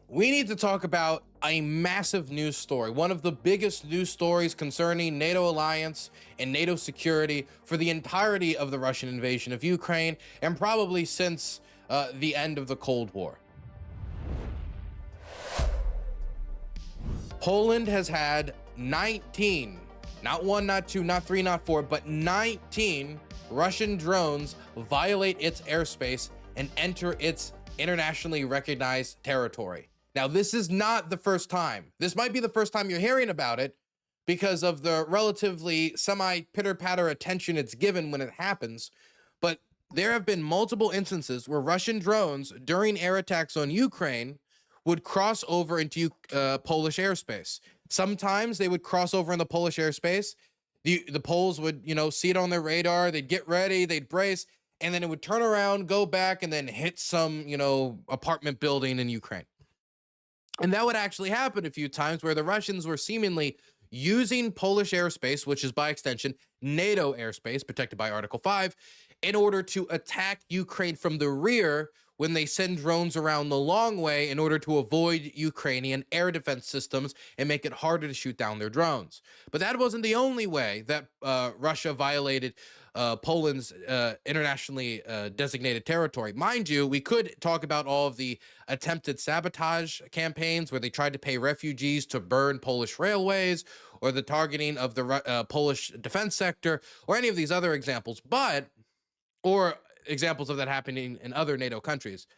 we need to talk about a massive news story, one of the biggest news stories concerning NATO alliance and NATO security for the entirety of the Russian invasion of Ukraine, and probably since the end of the Cold War. Poland has had 19, not one, not two, not three, not four, but 19 Russian drones violate its airspace and enter its internationally recognized territory. Now, this is not the first time. This might be the first time you're hearing about it because of the relatively semi-pitter-patter attention it's given when it happens. But there have been multiple instances where Russian drones during air attacks on Ukraine would cross over into Polish airspace. Sometimes they would cross over in the Polish airspace. The Poles would, see it on their radar. They'd get ready, they'd brace, and then it would turn around, go back, and then hit some, apartment building in Ukraine. And that would actually happen a few times where the Russians were seemingly using Polish airspace, which is by extension NATO airspace, protected by Article 5, in order to attack Ukraine from the rear when they send drones around the long way in order to avoid Ukrainian air defense systems and make it harder to shoot down their drones. But that wasn't the only way that Russia violated Poland's internationally designated territory. Mind you, we could talk about all of the attempted sabotage campaigns where they tried to pay refugees to burn Polish railways, or the targeting of the Polish defense sector, or any of these other examples, or examples of that happening in other NATO countries.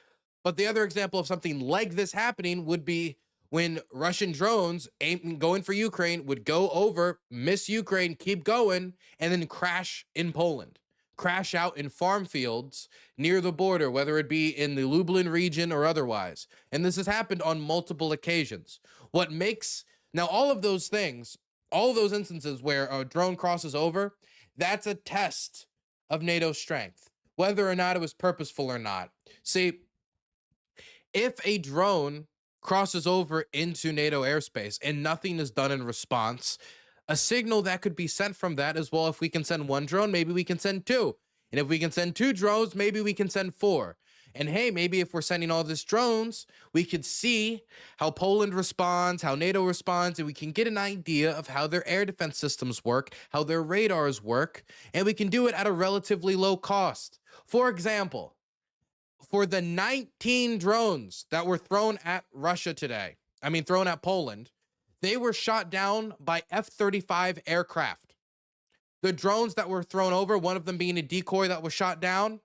But the other example of something like this happening would be when Russian drones going for Ukraine would go over, miss Ukraine, keep going, and then crash in Poland, crash out in farm fields near the border, whether it be in the Lublin region or otherwise. And this has happened on multiple occasions. What makes, now all of those things, all of those instances where a drone crosses over, that's a test of NATO's strength, whether or not it was purposeful or not. See, if a drone crosses over into NATO airspace and nothing is done in response, a signal that could be sent from that is, well, if we can send one drone, maybe we can send two. And if we can send two drones, maybe we can send four. And hey, maybe if we're sending all these drones, we could see how Poland responds, how NATO responds, and we can get an idea of how their air defense systems work, how their radars work, and we can do it at a relatively low cost. For example, for the 19 drones that were thrown at Russia today, thrown at Poland, they were shot down by F-35 aircraft. The drones that were thrown over, one of them being a decoy that was shot down,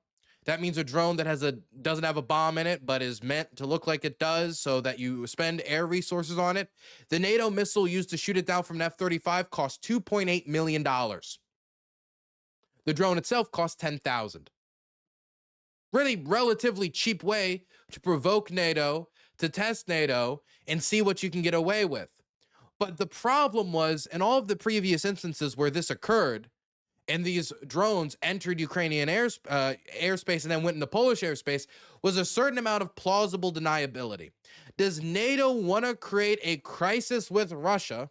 that means a drone that doesn't have a bomb in it, but is meant to look like it does so that you spend air resources on it. The NATO missile used to shoot it down from an F-35 cost $2.8 million. The drone itself cost $10,000. Really relatively cheap way to provoke NATO, to test NATO, and see what you can get away with. But the problem was, in all of the previous instances where this occurred, and these drones entered Ukrainian airspace and then went into Polish airspace, was a certain amount of plausible deniability. Does NATO want to create a crisis with Russia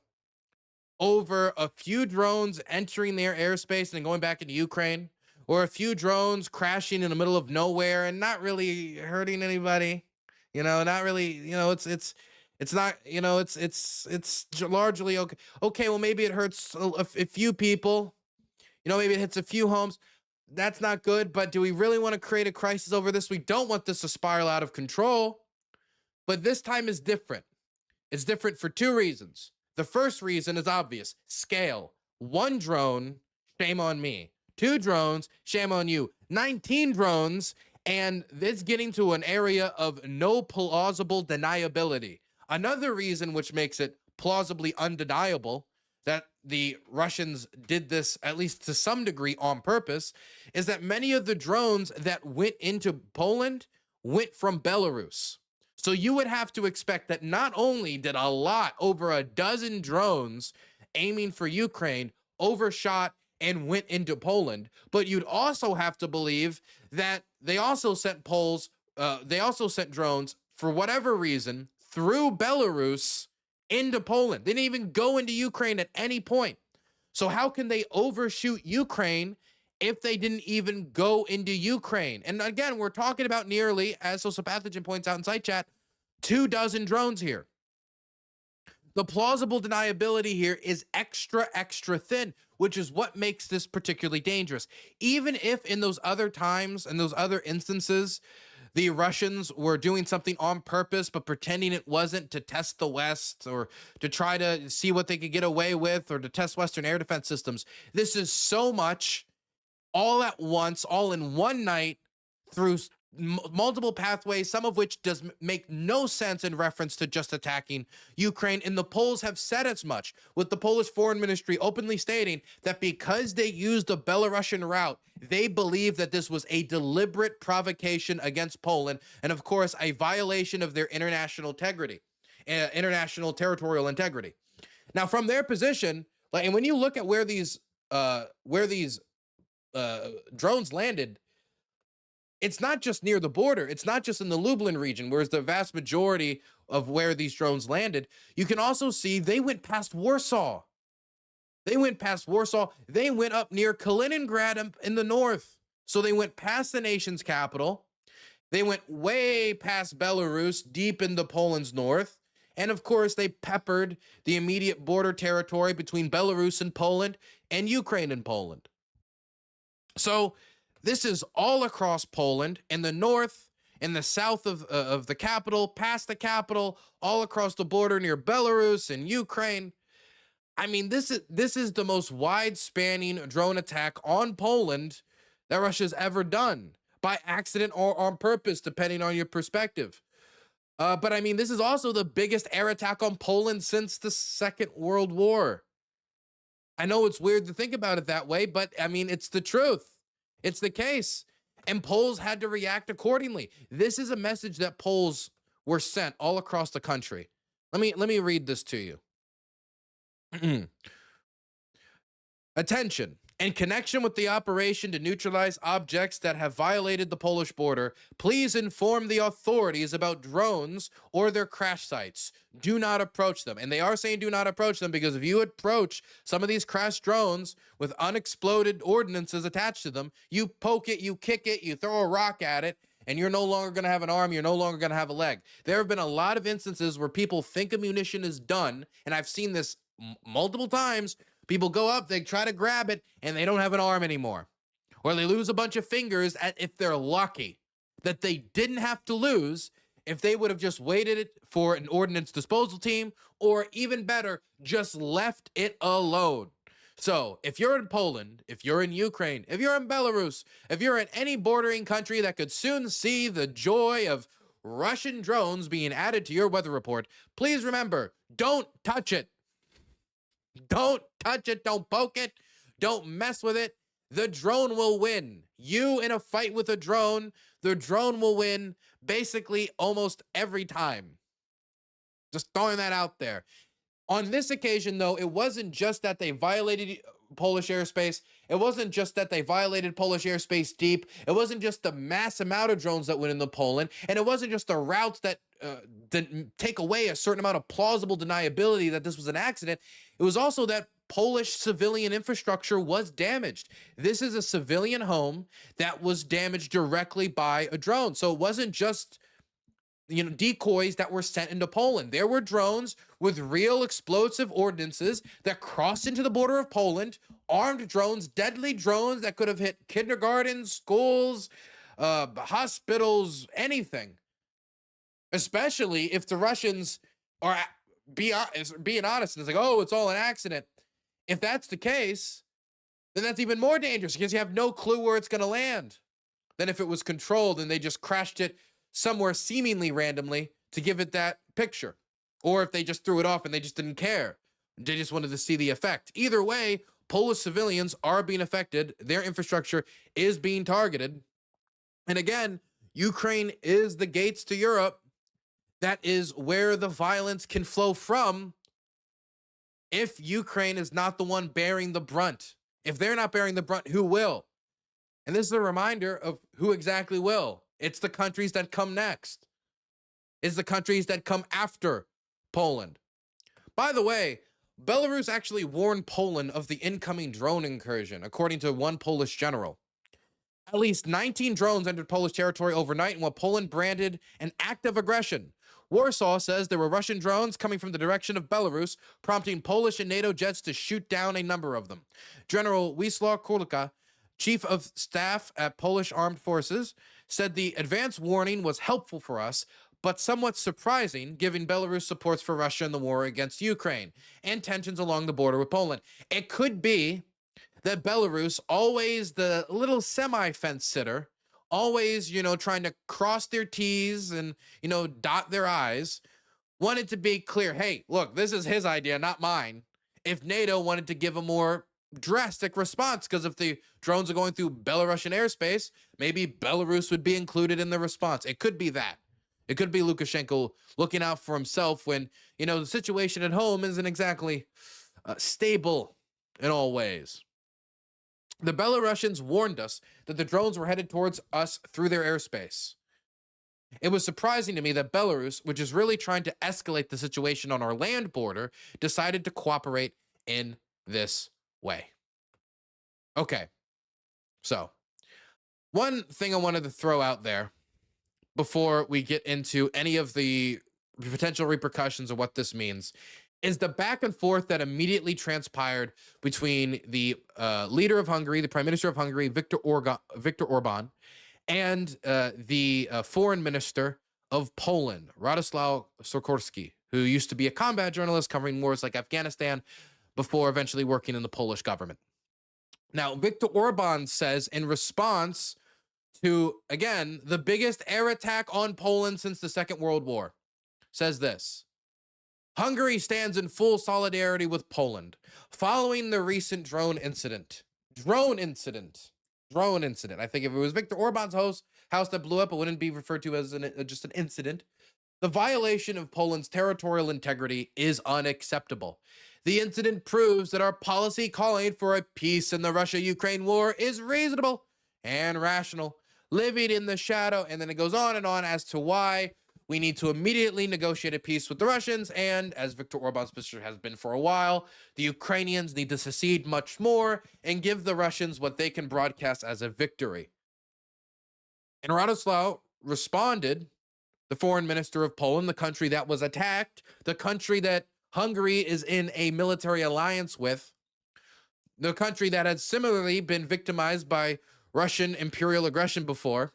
over a few drones entering their airspace and then going back into Ukraine? Or a few drones crashing in the middle of nowhere and not really hurting anybody? Not really, it's not, it's largely okay. Okay, well, maybe it hurts a few people. Maybe it hits a few homes. That's not good, but do we really want to create a crisis over this? We don't want this to spiral out of control. But this time is different. It's different for two reasons. The first reason is obvious: scale. One drone, shame on me. Two drones, shame on you. 19 drones, and this getting to an area of no plausible deniability. Another reason which makes it plausibly undeniable that the Russians did this, at least to some degree, on purpose, is that many of the drones that went into Poland went from Belarus. So you would have to expect that not only did over a dozen drones aiming for Ukraine overshot and went into Poland, but you'd also have to believe that they also sent drones, for whatever reason, through Belarus into Poland. They didn't even go into Ukraine at any point. So how can they overshoot Ukraine if they didn't even go into Ukraine? And again, we're talking about nearly, as Sosopathogen points out in site chat, 24 drones here. The plausible deniability here is extra, extra thin, which is what makes this particularly dangerous. Even if in those other times and those other instances, the Russians were doing something on purpose, but pretending it wasn't to test the West or to try to see what they could get away with or to test Western air defense systems. This is so much all at once, all in one night through multiple pathways, some of which does make no sense in reference to just attacking Ukraine. And the Poles have said as much, with the Polish Foreign Ministry openly stating that because they used the Belarusian route, they believe that this was a deliberate provocation against Poland, and of course, a violation of their international integrity, international territorial integrity. Now, from their position, like, and when you look at where these drones landed, it's not just near the border. It's not just in the Lublin region, whereas the vast majority of where these drones landed. You can also see they went past Warsaw. They went past Warsaw. They went up near Kaliningrad in the north. So they went past the nation's capital. They went way past Belarus, deep into Poland's north. And of course, they peppered the immediate border territory between Belarus and Poland and Ukraine and Poland. So this is all across Poland, in the north, in the south of the capital, past the capital, all across the border near Belarus and Ukraine. I mean, this is the most wide-spanning drone attack on Poland that Russia's ever done, by accident or on purpose, depending on your perspective. But I mean, this is also the biggest air attack on Poland since the Second World War. I know it's weird to think about it that way, but I mean, it's the truth. It's the case. And Poles had to react accordingly. This is a message that Poles were sent all across the country. Let me read this to you. Attention. In connection with the operation to neutralize objects that have violated the Polish border, please inform the authorities about drones or their crash sites. Do not approach them. And they are saying do not approach them because if you approach some of these crashed drones with unexploded ordnances attached to them, you poke it, you kick it, you throw a rock at it, and you're no longer going to have an arm, you're no longer going to have a leg. There have been a lot of instances where people think ammunition is done, and I've seen this multiple times. People go up, they try to grab it, and they don't have an arm anymore. Or they lose a bunch of fingers if they're lucky, that they didn't have to lose if they would have just waited it for an ordnance disposal team, or even better, just left it alone. So if you're in Poland, if you're in Ukraine, if you're in Belarus, if you're in any bordering country that could soon see the joy of Russian drones being added to your weather report, please remember, don't touch it. Don't touch it. Don't poke it. Don't mess with it. The drone will win. You in a fight with a drone, the drone will win basically almost every time. Just throwing that out there. On this occasion, though, it wasn't just that they violated Polish airspace. It wasn't just that they violated Polish airspace deep. It wasn't just the mass amount of drones that went into Poland. And it wasn't just the routes that take away a certain amount of plausible deniability that this was an accident. It was also that Polish civilian infrastructure was damaged. This is a civilian home that was damaged directly by a drone. So it wasn't just decoys that were sent into Poland. There were drones with real explosive ordnances that crossed into the border of Poland, armed drones, deadly drones that could have hit kindergartens, schools, hospitals, anything. Especially if the Russians are being honest, and it's like, oh, it's all an accident. If that's the case, then that's even more dangerous because you have no clue where it's going to land than if it was controlled and they just crashed it somewhere seemingly randomly to give it that picture. Or if they just threw it off and they just didn't care. They just wanted to see the effect. Either way, Polish civilians are being affected. Their infrastructure is being targeted. And again, Ukraine is the gates to Europe. That is where the violence can flow from if Ukraine is not the one bearing the brunt. If they're not bearing the brunt, who will? And this is a reminder of who exactly will. It's the countries that come next. It's the countries that come after Poland. By the way, Belarus actually warned Poland of the incoming drone incursion, according to one Polish general. At least 19 drones entered Polish territory overnight in what Poland branded an act of aggression. Warsaw says there were Russian drones coming from the direction of Belarus, prompting Polish and NATO jets to shoot down a number of them. General Wisław Kurka, chief of staff at Polish Armed Forces, said the advance warning was helpful for us, but somewhat surprising given Belarus supports for Russia in the war against Ukraine and tensions along the border with Poland. It could be that Belarus, always the little semi-fence sitter, always, trying to cross their T's and, dot their I's, wanted to be clear, hey, look, this is his idea, not mine. If NATO wanted to give a more drastic response, because if the drones are going through Belarusian airspace, maybe Belarus would be included in the response. It could be that. It could be Lukashenko looking out for himself when, the situation at home isn't exactly stable in all ways. The Belarusians warned us that the drones were headed towards us through their airspace. It was surprising to me that Belarus, which is really trying to escalate the situation on our land border, decided to cooperate in this way. Okay, so one thing I wanted to throw out there before we get into any of the potential repercussions of what this means is the back and forth that immediately transpired between the leader of Hungary, the Prime Minister of Hungary, Viktor Orban, and the foreign minister of Poland, Radosław Sikorski, who used to be a combat journalist covering wars like Afghanistan before eventually working in the Polish government. Now, Viktor Orban says in response to, again, the biggest air attack on Poland since the Second World War, says this: Hungary stands in full solidarity with Poland following the recent drone incident. I think if it was Viktor Orban's house that blew up, it wouldn't be referred to as just an incident. The violation of Poland's territorial integrity is unacceptable. The incident proves that our policy calling for a peace in the Russia-Ukraine war is reasonable and rational, living in the shadow. And then it goes on and on as to why we need to immediately negotiate a peace with the Russians. And as Viktor Orban's position has been for a while, the Ukrainians need to secede much more and give the Russians what they can broadcast as a victory. And Radosław responded, the foreign minister of Poland, the country that was attacked, the country that Hungary is in a military alliance with, the country that had similarly been victimized by Russian imperial aggression before.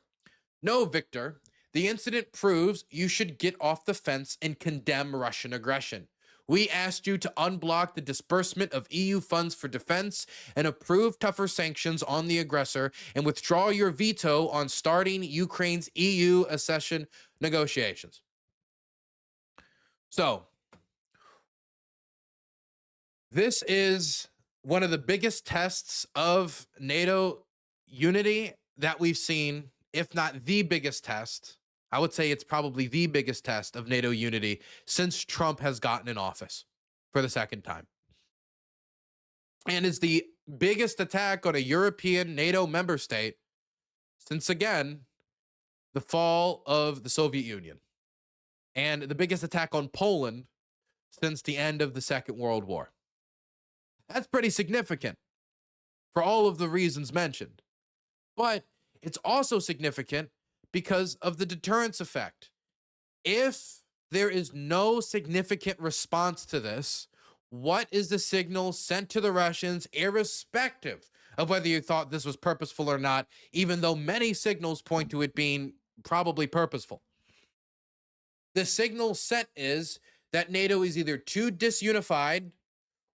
No, Victor, the incident proves you should get off the fence and condemn Russian aggression. We asked you to unblock the disbursement of EU funds for defense and approve tougher sanctions on the aggressor and withdraw your veto on starting Ukraine's EU accession negotiations. So, this is one of the biggest tests of NATO unity that we've seen, if not the biggest test. I would say it's probably the biggest test of NATO unity since Trump has gotten in office for the second time. And is the biggest attack on a European NATO member state since, again, the fall of the Soviet Union. And the biggest attack on Poland since the end of the Second World War. That's pretty significant for all of the reasons mentioned. But it's also significant because of the deterrence effect. If there is no significant response to this, what is the signal sent to the Russians, irrespective of whether you thought this was purposeful or not, even though many signals point to it being probably purposeful? The signal sent is that NATO is either too disunified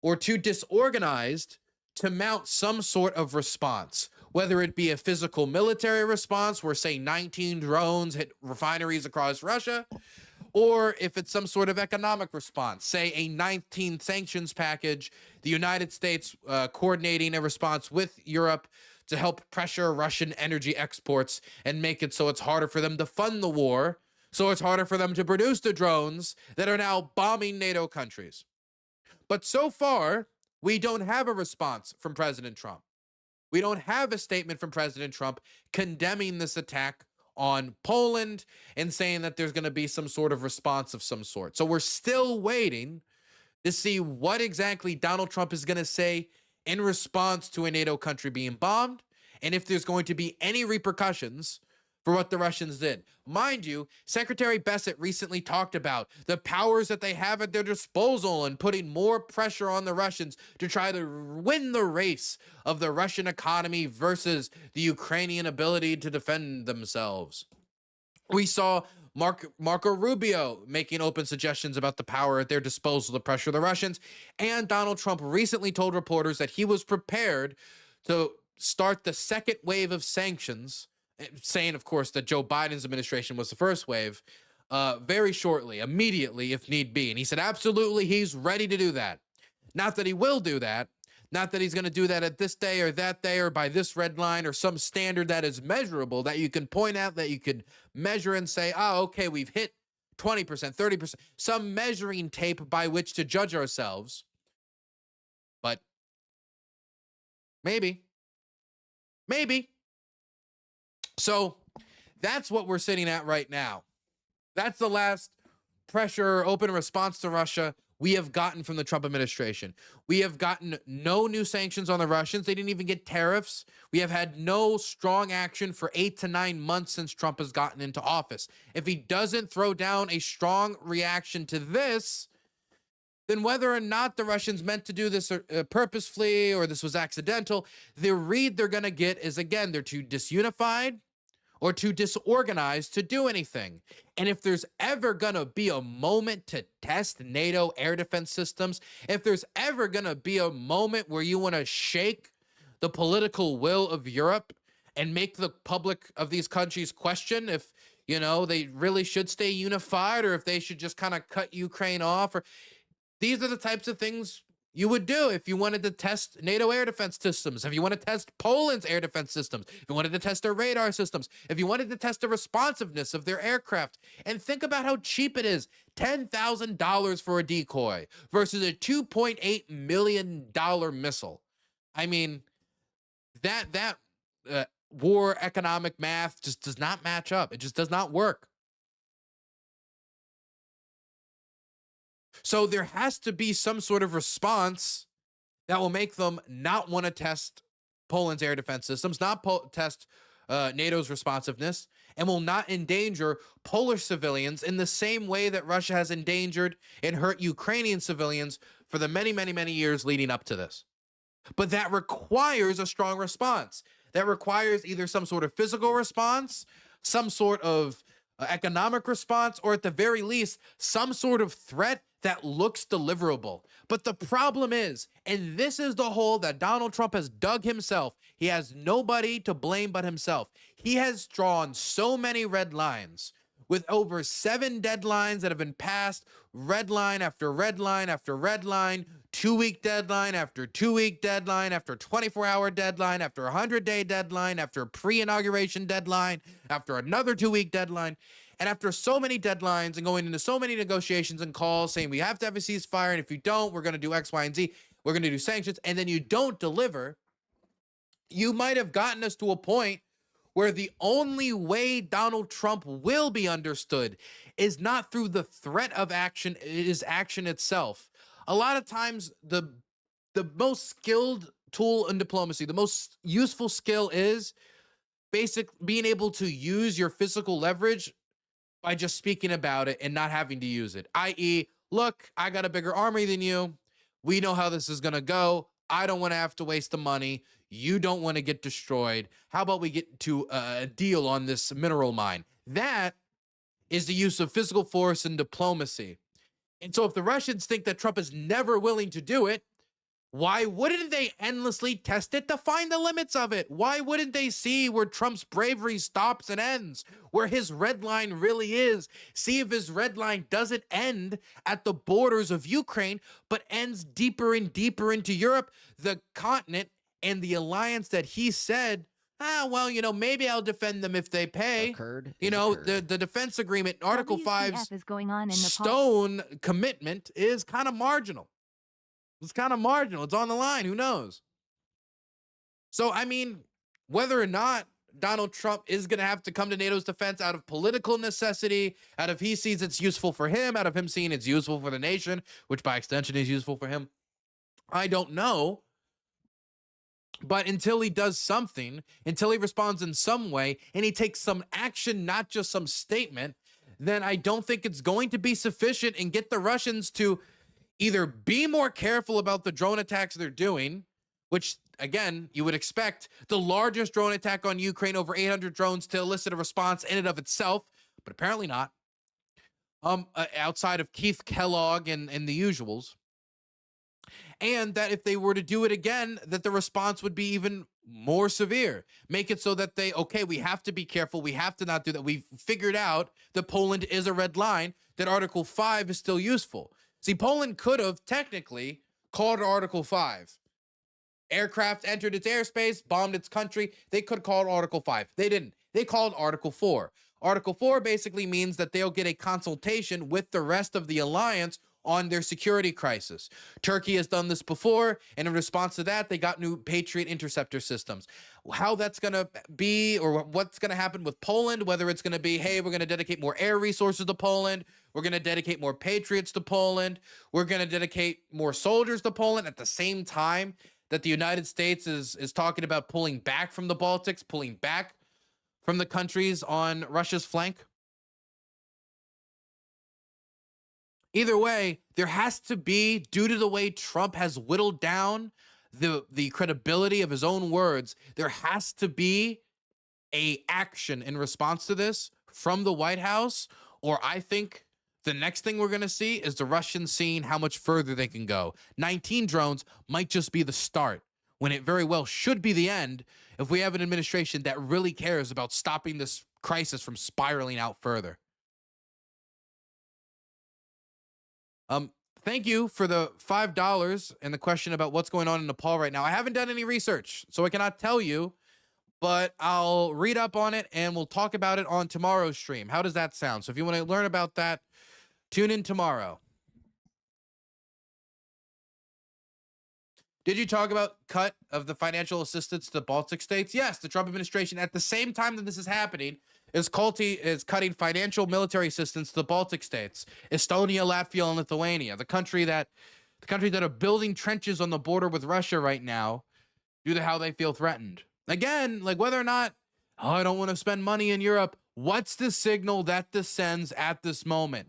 or too disorganized to mount some sort of response, whether it be a physical military response where, say, 19 drones hit refineries across Russia, or if it's some sort of economic response, say a 19 sanctions package, the United States coordinating a response with Europe to help pressure Russian energy exports and make it so it's harder for them to fund the war, so it's harder for them to produce the drones that are now bombing NATO countries. But so far, we don't have a response from President Trump. We don't have a statement from President Trump condemning this attack on Poland and saying that there's going to be some sort of response of some sort. So we're still waiting to see what exactly Donald Trump is going to say in response to a NATO country being bombed, and if there's going to be any repercussions for what the Russians did. Mind you, Secretary Bessent recently talked about the powers that they have at their disposal and putting more pressure on the Russians to try to win the race of the Russian economy versus the Ukrainian ability to defend themselves. We saw Marco Rubio making open suggestions about the power at their disposal to pressure the Russians, and Donald Trump recently told reporters that he was prepared to start the second wave of sanctions, saying, of course, that Joe Biden's administration was the first wave, very shortly, immediately, if need be. And he said, absolutely, he's ready to do that. Not that he will do that. Not that he's going to do that at this day or that day or by this red line or some standard that is measurable, that you can point out, that you could measure and say, oh, okay, we've hit 20%, 30%, some measuring tape by which to judge ourselves. But maybe. So that's what we're sitting at right now. That's the last pressure, open response to Russia we have gotten from the Trump administration. We have gotten no new sanctions on the Russians. They didn't even get tariffs. We have had no strong action for 8 to 9 months since Trump has gotten into office. If he doesn't throw down a strong reaction to this, then whether or not the Russians meant to do this purposefully or this was accidental, the read they're going to get is, again, they're too disunified or too disorganized to do anything. And if there's ever going to be a moment to test NATO air defense systems, if there's ever going to be a moment where you want to shake the political will of Europe and make the public of these countries question if, you know, they really should stay unified or if they should just kind of cut Ukraine off, or these are the types of things you would do if you wanted to test NATO air defense systems, if you want to test Poland's air defense systems, if you wanted to test their radar systems, if you wanted to test the responsiveness of their aircraft. And think about how cheap it is. $10,000 for a decoy versus a $2.8 million missile. I mean, that war economic math just does not match up. It just does not work. So there has to be some sort of response that will make them not want to test Poland's air defense systems, not test NATO's responsiveness, and will not endanger Polish civilians in the same way that Russia has endangered and hurt Ukrainian civilians for the many, many, many years leading up to this. But that requires a strong response. That requires either some sort of physical response, some sort of economic response, or at the very least, some sort of threat that looks deliverable. But the problem is, and this is the hole that Donald Trump has dug himself, he has nobody to blame but himself. He has drawn so many red lines with over 7 deadlines that have been passed, red line after red line after red line, 2-week deadline after 2-week deadline, after 24-hour deadline, after 100-day deadline, after pre-inauguration deadline, after another 2-week deadline. And after so many deadlines and going into so many negotiations and calls saying we have to have a ceasefire, and if you don't, we're going to do X, Y, and Z, we're going to do sanctions, and then you don't deliver, you might have gotten us to a point where the only way Donald Trump will be understood is not through the threat of action, it is action itself. A lot of times, the most skilled tool in diplomacy, the most useful skill is being able to use your physical leverage by just speaking about it and not having to use it. I.e., look, I got a bigger army than you. We know how this is going to go. I don't want to have to waste the money. You don't want to get destroyed. How about we get to a deal on this mineral mine? That is the use of physical force and diplomacy. And so if the Russians think that Trump is never willing to do it, why wouldn't they endlessly test it to find the limits of it? Why wouldn't they see where Trump's bravery stops and ends, where his red line really is? See if his red line doesn't end at the borders of Ukraine, but ends deeper and deeper into Europe, the continent, and the alliance that he said, well, you know, maybe I'll defend them if they pay. The defense agreement, Article 5's stone commitment is kind of marginal. It's kind of marginal. It's on the line. Who knows? So, I mean, whether or not Donald Trump is going to have to come to NATO's defense out of political necessity, out of he sees it's useful for him, out of him seeing it's useful for the nation, which by extension is useful for him, I don't know. But until he does something, until he responds in some way, and he takes some action, not just some statement, then I don't think it's going to be sufficient and get the Russians to either be more careful about the drone attacks they're doing, which, again, you would expect the largest drone attack on Ukraine, over 800 drones, to elicit a response in and of itself, but apparently not. Outside of Keith Kellogg and the usuals. And that if they were to do it again, that the response would be even more severe. Make it so that okay, we have to be careful. We have to not do that. We've figured out that Poland is a red line, that Article 5 is still useful. See, Poland could have technically called Article 5. Aircraft entered its airspace, bombed its country. They could call Article 5. They didn't. They called Article 4. Article 4 basically means that they'll get a consultation with the rest of the alliance on their security crisis. Turkey has done this before, and in response to that, they got new Patriot interceptor systems. How that's going to be, or what's going to happen with Poland, whether it's going to be, hey, we're going to dedicate more air resources to Poland, we're going to dedicate more Patriots to Poland, we're going to dedicate more soldiers to Poland at the same time that the United States is talking about pulling back from the Baltics, pulling back from the countries on Russia's flank. Either way, there has to be, due to the way Trump has whittled down the credibility of his own words, there has to be a action in response to this from the White House, or I think the next thing we're going to see is the Russians seeing how much further they can go. 19 drones might just be the start, when it very well should be the end if we have an administration that really cares about stopping this crisis from spiraling out further. Thank you for the $5 and the question about what's going on in Nepal right now. I haven't done any research, so I cannot tell you, but I'll read up on it and we'll talk about it on tomorrow's stream. How does that sound? So if you want to learn about that, tune in tomorrow. Did you talk about cut of the financial assistance to the Baltic states? Yes, the Trump administration, at the same time that this is happening, is cutting financial military assistance to the Baltic states, Estonia, Latvia, and Lithuania, the countries that are building trenches on the border with Russia right now due to how they feel threatened. Again, like whether or not, I don't want to spend money in Europe. What's the signal that this sends at this moment?